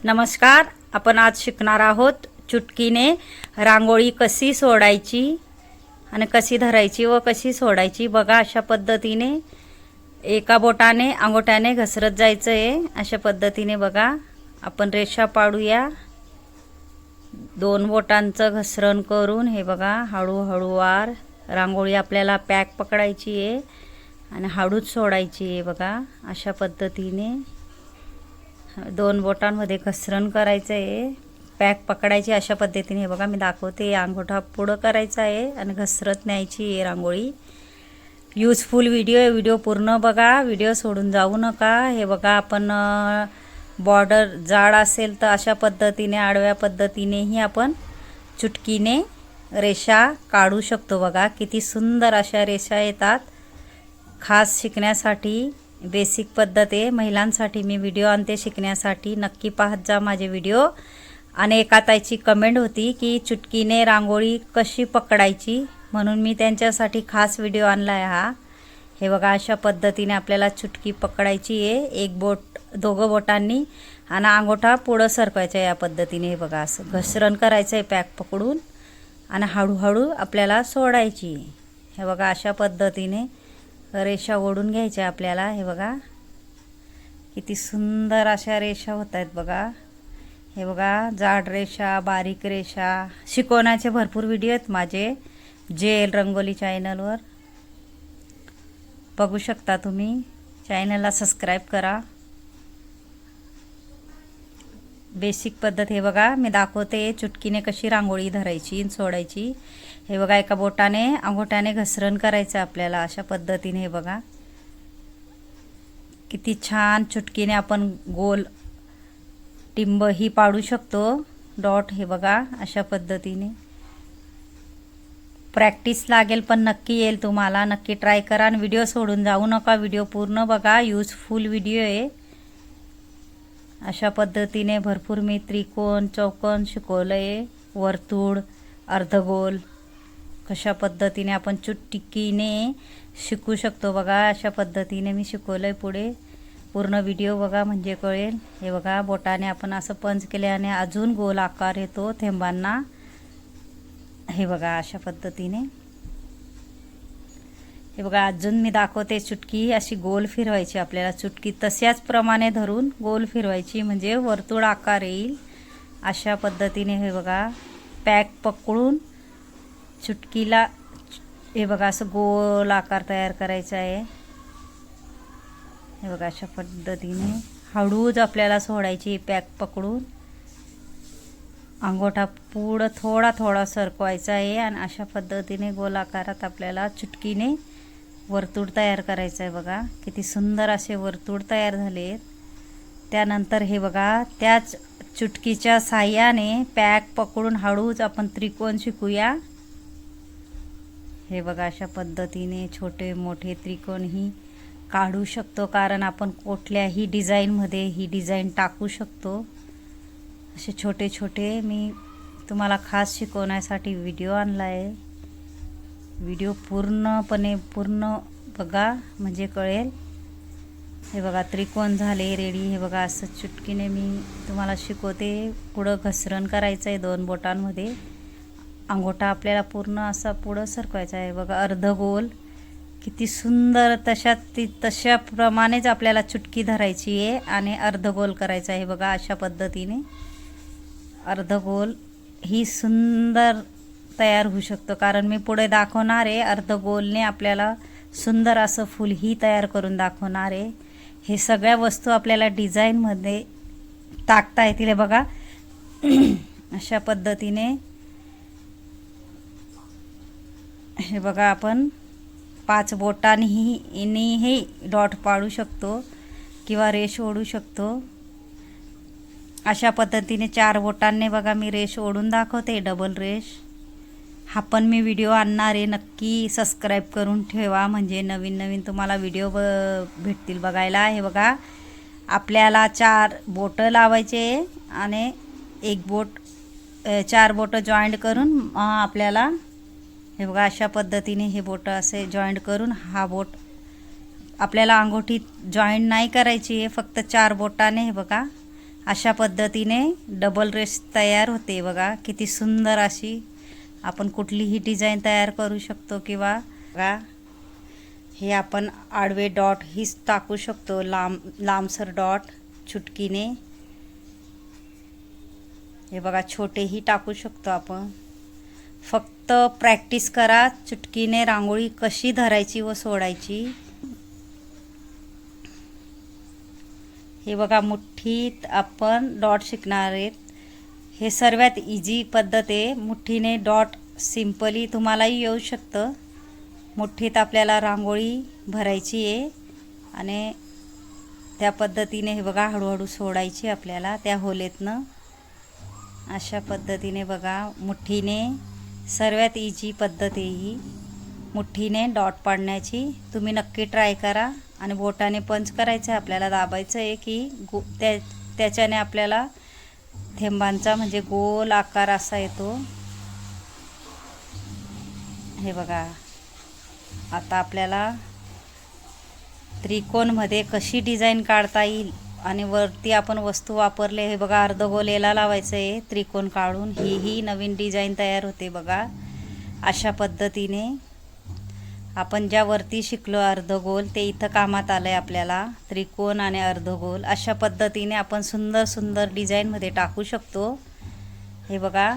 नमस्कार. आपण आज शिकणार आहोत चुटकीने रांगोळी कशी सोडायची आणि कशी धरायची व कशी सोडायची. बघा, अशा पद्धतीने एका बोटाने अंगठ्याने घसरत जायचं आहे. अशा पद्धतीने बघा आपण रेषा पाडूया. दोन बोटांचं घसरण करून हे बघा हळूहळू वार रांगोळी आपल्याला पॅक पकडायची आहे आणि हळूच सोडायची आहे. बघा अशा पद्धतीने दोन बोटांमध्ये घसरण करायचं आहे, पॅक पकडायची. अशा पद्धतीने बघा मी दाखवते. अंगठा पुढं करायचा आहे आणि घसरत न्यायची आहे रांगोळी. यूजफुल व्हिडिओ पूर्ण बघा, व्हिडिओ सोडून जाऊ नका. हे बघा आपण बॉर्डर जाड असेल तर अशा पद्धतीने आडव्या पद्धतीनेही आपण चुटकीने रेषा काढू शकतो. बघा किती सुंदर अशा रेषा येतात. खास शिकण्यासाठी बेसिक पद्धत आहे, महिलांसाठी मी व्हिडिओ आणते शिकण्यासाठी. नक्की पाहत जा माझे व्हिडिओ. आणि एका ताईची कमेंट होती की चुटकीने रांगोळी कशी पकडायची, म्हणून मी त्यांच्यासाठी खास व्हिडिओ आणला आहे हा. हे बघा अशा पद्धतीने आपल्याला चुटकी पकडायची आहे. एक बोट दोघं बोटांनी आणि अंगठा पुढं सरकवायचा या पद्धतीने. हे बघा असं घसरण करायचं आहे पॅक पकडून आणि हळूहळू आपल्याला सोडायची. हे बघा अशा पद्धतीने रेषा ओढून घ्यायच्या आपल्याला. हे बघा किती सुंदर अशा रेषा होत आहेत बघा. हे बघा जाड रेषा, बारीक रेषा. शिकवण्याचे भरपूर व्हिडिओ आहेत माझे जेल रंगोली चॅनलवर, बघू शकता तुम्ही. चॅनलला सबस्क्राईब करा. बेसिक पद्धत हे बघा मी दाखवते चुटकीने कशी रांगोळी धरायची आणि सोडायची. हे बघा एका बोटाने अंगठ्याने घसरण करायचं आपल्याला अशा पद्धतीने. हे बघा किती छान चुटकीने आपण गोल टिंब ही पाडू शकतो, डॉट. हे बघा अशा पद्धतीने. प्रॅक्टिस लागेल पण नक्की येईल तुम्हाला. नक्की ट्राय करा आणि व्हिडिओ सोडून जाऊ नका. व्हिडिओ पूर्ण बघा, यूजफुल व्हिडिओ आहे. अशा पद्धतीने भरपूर मी त्रिकोण चौकोन शिकवलं आहे, वर्तुळ, अर्धगोल. कशा पद्धतीने आपण चुटकीने शिकू शकतो बघा. अशा पद्धतीने मी शिकवलं आहे. पुढे पूर्ण व्हिडिओ बघा म्हणजे कळेल. हे बघा बोटाने आपण असं पंच केल्याने अजून गोल आकार येतो थेंबांना. हे बघा अशा पद्धतीने. हे बघा अजून मी दाखवते. चुटकी अशी गोल फिरवायची आपल्याला. चुटकी तशाच प्रमाणे धरून गोल फिरवायची म्हणजे वर्तुळ आकार येईल. अशा पद्धतीने हे बघा पॅक पकडून चुटकीला हे बघा असं गोल आकार तयार करायचा आहे. हे बघा अशा पद्धतीने हळूच आपल्याला सोडायची पॅक पकडून. अंगठा पुढं थोडा थोडा सरकवायचा आहे आणि अशा पद्धतीने गोल आकारात आपल्याला चुटकीने वर्तुळ तयार करायचं आहे. बघा किती सुंदर असे वर्तुळ तयार झाले आहेत. त्यानंतर हे बघा त्याच चुटकीच्या साह्याने पॅक पकडून हळूच आपण त्रिकोण शिकूया. हे बघा अशा पद्धतीने छोटे मोठे त्रिकोणही काढू शकतो, कारण आपण कुठल्याही डिझाईनमध्ये ही डिझाईन टाकू शकतो. असे छोटे छोटे मी तुम्हाला खास शिकवण्यासाठी व्हिडिओ आणला आहे. व्हिडिओ पूर्ण बघा म्हणजे कळेल. हे बघा त्रिकोण झाले रेडी. हे बघा असं चुटकीने मी तुम्हाला शिकवते. पुढं घसरण करायचं आहे दोन बोटांमध्ये. अंगठा आपल्याला पूर्ण असा पुढं सरकवायचा आहे. बघा अर्धगोल किती सुंदर. तशाप्रमाणेच आपल्याला चुटकी धरायची आहे आणि अर्धगोल करायचा आहे. बघा अशा पद्धतीने अर्धगोल ही सुंदर तयार होऊ शकतो, कारण मी पुढे दाखवणार आहे अर्धगोलने आपल्याला सुंदर असं फूलही तयार करून दाखवणार आहे. हे सगळ्या वस्तू आपल्याला डिझाईनमध्ये टाकता येतील. बघा अशा पद्धतीने. हे बघा आपण 5 बोटांनी हे डॉट पाडू शकतो किंवा रेष ओढू शकतो. अशा पद्धतीने 4 बोटांनी बघा मी रेष ओढून दाखवते, डबल रेष. हा पण मी व्हिडिओ आणणार आहे. नक्की सबस्क्राईब करून ठेवा म्हणजे नवीन नवीन तुम्हाला व्हिडिओ भेटतील बघायला. हे बघा आपल्याला 4 बोटं लावायचे आणि एक बोट 4 बोटं जॉईंट करून आपल्याला हे बघा अशा पद्धतीने हे बोटं असे जॉईंट करून हा बोट आपल्याला अंगठीत जॉईंट नाही करायची आहे, फक्त 4 बोटाने हे बघा अशा पद्धतीने डबल रेष तयार होते बघा. किती सुंदर अशी आपण कुठलीही डिझाईन तयार करू शकतो. किंवा बघा हे आपण आडवे डॉट हीच टाकू शकतो, लांबसर डॉट चुटकीने. हे बघा छोटेही टाकू शकतो आपण. फक्त प्रॅक्टिस करा चुटकीने रांगोळी कशी धरायची व सोडायची. हे बघा मुठ्ठीत आपण डॉट शिकणार आहेत. हे सर्वात इझी पद्धत आहे. मुठ्ठीने डॉट सिंपली तुम्हालाही येऊ शकतं. मुठ्ठीत आपल्याला रांगोळी भरायची आहे आणि त्या पद्धतीने हे बघा हळूहळू सोडायची आपल्याला त्या होलेतनं. अशा पद्धतीने बघा मुठ्ठीने सर्वात इझी पद्धत आहे ही, मुठ्ठीने डॉट पाडण्याची. तुम्ही नक्की ट्राय करा. आणि बोटाने पंच करायचं आहे आपल्याला, दाबायचं आहे की त्याच्याने आपल्याला थेंबांचा म्हणजे गोल आकार असा येतो. हे बघा आता आपल्याला त्रिकोणमध्ये कशी डिझाईन काढता येईल आणि वरती आपण वस्तू वापरले. हे बघा अर्धगोल याला लावायचं आहे त्रिकोण काढून. ही नवीन डिझाईन तयार होते बघा. अशा पद्धतीने आपण ज्या वरती शिकलो अर्धगोल ते इथं कामात आलं आहे आपल्याला. त्रिकोण आणि अर्धगोल अशा पद्धतीने आपण सुंदर सुंदर डिझाईनमध्ये टाकू शकतो. हे बघा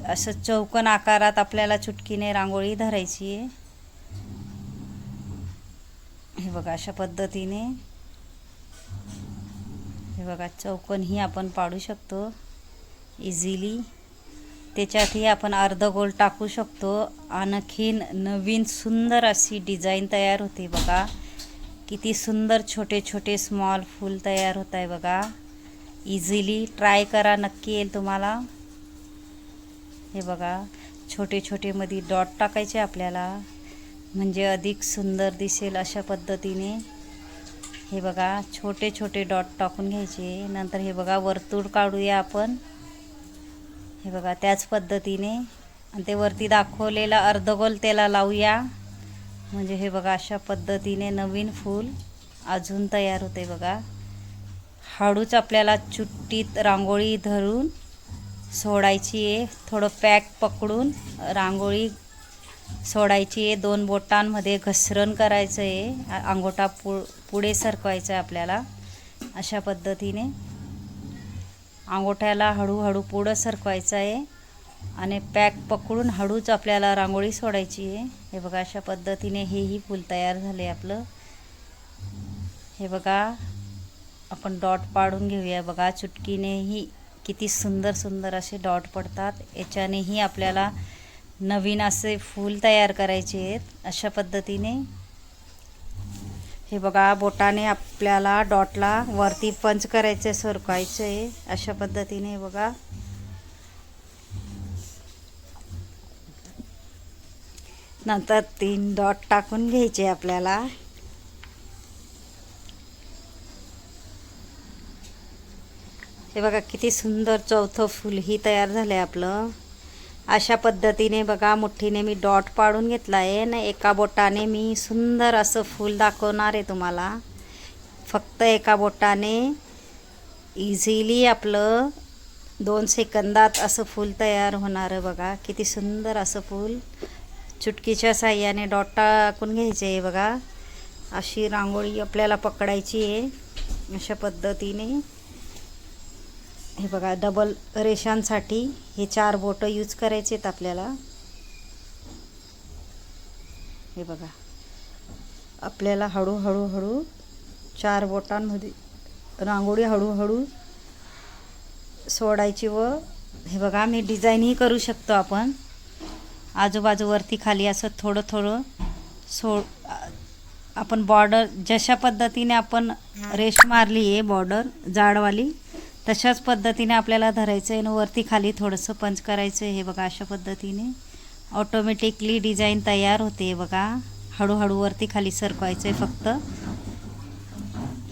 असं चौकोन आकारात आपल्याला चुटकीने रांगोळी धरायची आहे. हे बघा अशा पद्धतीने हे बघा चौकोनही आपण पाडू शकतो इझिली. त्याच्यातही आपण अर्धगोल टाकू शकतो. आणखीन नवीन सुंदर अशी डिझाईन तयार होते बघा. किती सुंदर छोटे छोटे स्मॉल फूल तयार होत आहे बघा. इझिली ट्राय करा, नक्की येईल तुम्हाला. हे बघा छोटे छोटे मध्ये डॉट टाकायचे आपल्याला म्हणजे अधिक सुंदर दिसेल. अशा पद्धतीने हे बघा छोटे छोटे डॉट टाकून घ्यायचे. नंतर हे बघा वर्तुळ काढूया आपण. हे बघा त्याच पद्धतीने आणि ते वरती दाखवलेला अर्धगोल त्याला लावूया. म्हणजे हे बघा अशा पद्धतीने नवीन फूल अजून तयार होते बघा. हळूच आपल्याला चुट्टीत रांगोळी धरून सोडायची आहे. थोडं पॅक पकडून रांगोळी सोडायची आहे. 2 बोटांमध्ये घसरण करायचं आहे. अंगोठा पुढे सरकवायचा आहे आपल्याला. अशा पद्धतीने अंगोठ्याला हळूहळू पुढं सरकवायचं आहे आणि पॅक पकडून हळूच आपल्याला रांगोळी सोडायची आहे. हे बघा अशा पद्धतीने हेही फूल तयार झाले आपलं. हे बघा आपण डॉट पाडून घेऊया बघा. चुटकीनेही किती सुंदर सुंदर असे डॉट पडतात. याच्यानेही आपल्याला नवीन असे फूल तयार करायचे आहेत. अशा पद्धतीने हे बघा बोटाने आपल्याला डॉटला वरती पंच करायचं, सरकवायचं आहे. अशा पद्धतीने बघा नंतर 3 डॉट टाकून घ्यायचे आपल्याला. हे बघा किती सुंदर चौथं फूल ही तयार झालं आहे आपलं. अशा पद्धतीने बघा मुठ्ठीने मी डॉट पाडून घेतला आहे आणि एका बोटाने मी सुंदर असं फूल दाखवणार आहे तुम्हाला. फक्त एका बोटाने इझिली आपलं 2 सेकंदात असं फूल तयार होणार आहे बघा. किती सुंदर असं फूल चुटकीच्या साह्याने डॉट टाकून घ्यायचे आहे बघा. अशी रांगोळी आपल्याला पकडायची आहे. अशा पद्धतीने हे बघा डबल रेषांसाठी हे 4 बोटं यूज करायचे आहेत आपल्याला. हे बघा आपल्याला हळूहळू हळू 4 बोटांमध्ये रांगोळी हळूहळू सोडायची. व हे बघा मी डिझाईनही करू शकतो आपण. आजूबाजूवरती खाली असं थोडं थोडं आपण बॉर्डर जशा पद्धतीने आपण रेष मारली आहे बॉर्डर जाडवाली तशाच पद्धतीने आपल्याला धरायचं आहे आणि वरती खाली थोडंसं पंच करायचं आहे. हे बघा अशा पद्धतीने ऑटोमॅटिकली डिझाईन तयार होते बघा. हळूहळू वरती खाली सरकवायचं आहे.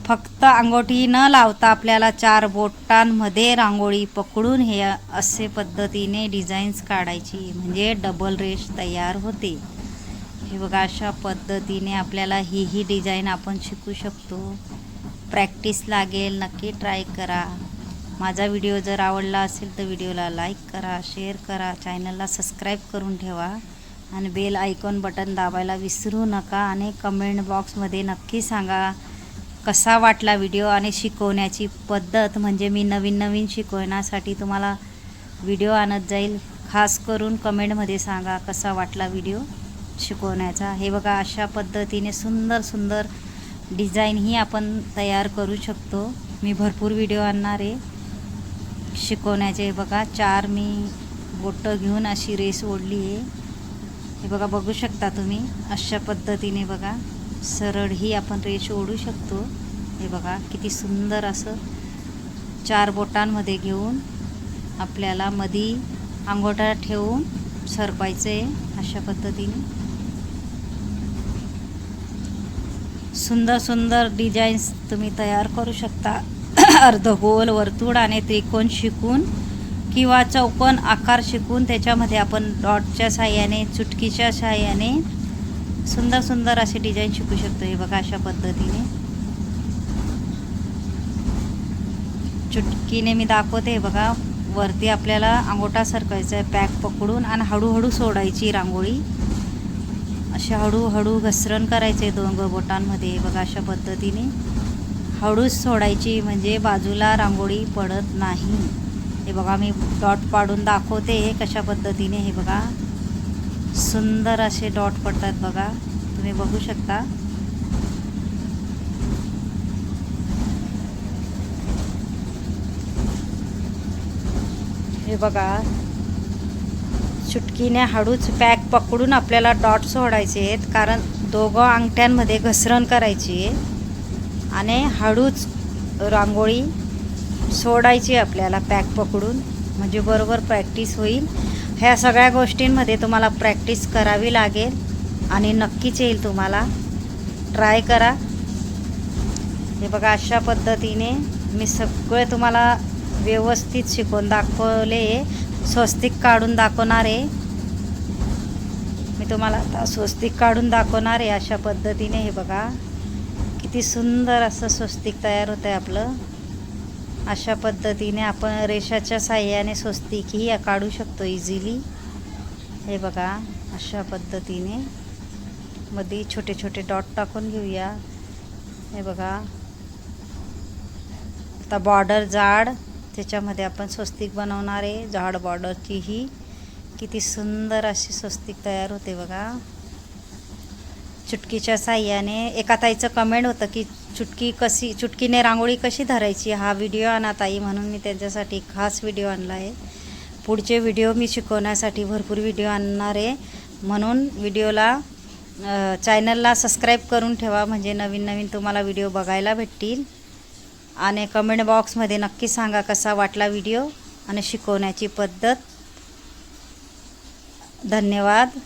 फक्त अंगोठी न लावता आपल्याला 4 बोटांमध्ये रांगोळी पकडून हे असे पद्धतीने डिझाईन्स काढायची म्हणजे डबल रेष तयार होते. हे बघा अशा पद्धतीने आपल्याला ही डिझाईन आपण शिकू शकतो. प्रॅक्टिस लागेल. नक्की ट्राय करा. माझा व्हिडिओ जर आवडला असेल तर व्हिडिओला लाईक करा, शेअर करा, चॅनलला सबस्क्राईब करून ठेवा आणि बेल आयकॉन बटन दाबायला विसरू नका. आणि कमेंट बॉक्समध्ये नक्की सांगा कसा वाटला व्हिडिओ आणि शिकवण्याची पद्धत. म्हणजे मी नवीन शिकवण्यासाठी तुम्हाला व्हिडिओ आणत जाईल. खास करून कमेंटमध्ये सांगा कसा वाटला व्हिडिओ शिकवण्याचा. हे बघा, अशा पद्धतीने सुंदर डिझाईन ही आपण तयार करू शकतो. मी भरपूर व्हिडिओ आणणार आहे शिकवण्याचे. बघा, 4 मी बोटं घेऊन अशी रेस ओढली आहे. हे बघा, बघू शकता तुम्ही. अशा पद्धतीने बघा सरळ ही आपण रेष ओढू शकतो. हे बघा किती सुंदर असं 4 बोटांमध्ये घेऊन आपल्याला मधी अंगोठा ठेवून सरपायचं आहे. अशा पद्धतीने सुंदर डिझाईन्स तुम्ही तयार करू शकता. अर्धगोल, वर्तुळ आणि त्रिकोण शिकून किंवा चौकोन आकार शिकून त्याच्यामध्ये आपण डॉटच्या साहाय्याने, चुटकीच्या साहाय्याने सुंदर असे डिझाईन शिकू शकतो. हे बघा, अशा पद्धतीने चुटकीने मी दाखवते. बघा, वरती आपल्याला अंगोठा सरकायचा आहे पॅक पकडून आणि हळूहळू सोडायची रांगोळी. अशा हळूहळू घसरण करायचे 2 बोटांमध्ये. बघा, अशा पद्धतीने हळूच सोडायची म्हणजे बाजूला रांगोळी पडत नाही. हे बघा, मी डॉट पाडून दाखवते कशा पद्धतीने. हे बघा, सुंदर असे डॉट पडतात. बघा, तुम्ही बघू शकता. हे बघा, चुटकीने हळूच पॅक पकडून आपल्याला डॉट सोडायचे आहेत. कारण 2 अंगठ्यांमध्ये घसरण करायची आहे आणि हळूच रांगोळी सोडायची आपल्याला पॅक पकडून. म्हणजे बरोबर प्रॅक्टिस होईल. ह्या सगळ्या गोष्टींमध्ये तुम्हाला प्रॅक्टिस करावी लागेल आणि नक्कीच येईल तुम्हाला. ट्राय करा. हे बघा, अशा पद्धतीने मी सगळे तुम्हाला व्यवस्थित शिकवून दाखवले. स्वस्तिक काढून दाखवणार आहे मी तुम्हाला. आता स्वस्तिक काढून दाखवणार आहे अशा पद्धतीने. हे बघा, किती सुंदर असं स्वस्तिक तयार होतं आहे आपलं. अशा पद्धतीने आपण रेषाच्या साहाय्याने स्वस्तिकही काढू शकतो इझिली. हे बघा, अशा पद्धतीने मध्ये छोटे डॉट टाकून घेऊया. हे बघा, आता बॉर्डर जाड, त्याच्यामध्ये आपण स्वस्तिक बनवणार आहे. जाड बॉर्डरची ही किती सुंदर अशी स्वस्तिक तयार होते. बघा, चुटकीच्या साहाय्याने. एका ताईचं कमेंट होतं की चुटकीने रांगोळी कशी धरायची, हा व्हिडिओ आणा ताई. म्हणून मी त्यांच्यासाठी खास व्हिडिओ आणला आहे. पुढचे व्हिडिओ मी शिकवण्यासाठी भरपूर व्हिडिओ आणणार आहे. म्हणून व्हिडिओला चॅनलला सबस्क्राईब करून ठेवा. म्हणजे नवीन तुम्हाला व्हिडिओ बघायला भेटतील. आणि कमेंट बॉक्समध्ये नक्की सांगा कसा वाटला व्हिडिओ आणि शिकवण्याची पद्धत. धन्यवाद.